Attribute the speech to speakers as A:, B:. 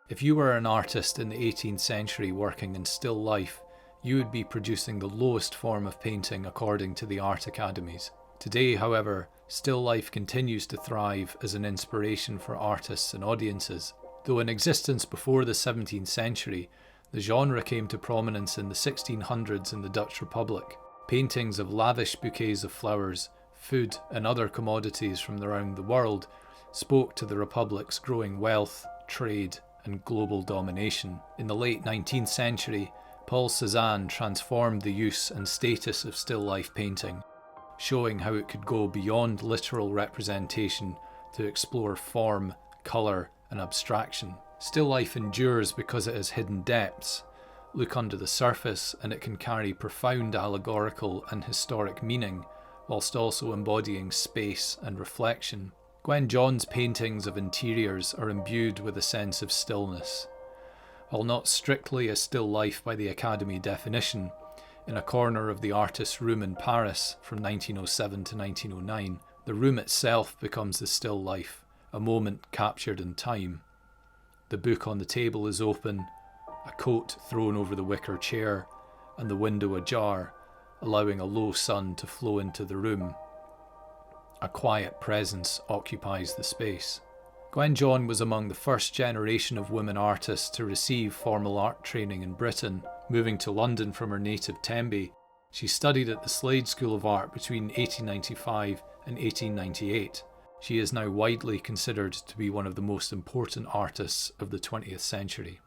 A: If you were an artist in the 18th century working in still life, you would be producing the lowest form of painting according to the art academies. Today, however, still life continues to thrive as an inspiration for artists and audiences. Though in existence before the 17th century, the genre came to prominence in the 1600s in the Dutch Republic. Paintings of lavish bouquets of flowers, food and other commodities from around the world spoke to the Republic's growing wealth, trade and global domination. In the late 19th century, Paul Cézanne transformed the use and status of still life painting, showing how it could go beyond literal representation to explore form, colour and abstraction. Still life endures because it has hidden depths. Look under the surface and it can carry profound allegorical and historic meaning, whilst also embodying space and reflection. Gwen John's paintings of interiors are imbued with a sense of stillness. While not strictly a still life by the Academy definition, in a corner of the artist's room in Paris from 1907 to 1909, the room itself becomes the still life, a moment captured in time. The book on the table is open, a coat thrown over the wicker chair, and the window ajar, allowing a low sun to flow into the room. A quiet presence occupies the space. Gwen John was among the first generation of women artists to receive formal art training in Britain. Moving to London from her native Tenby, she studied at the Slade School of Art between 1895 and 1898. She is now widely considered to be one of the most important artists of the 20th century.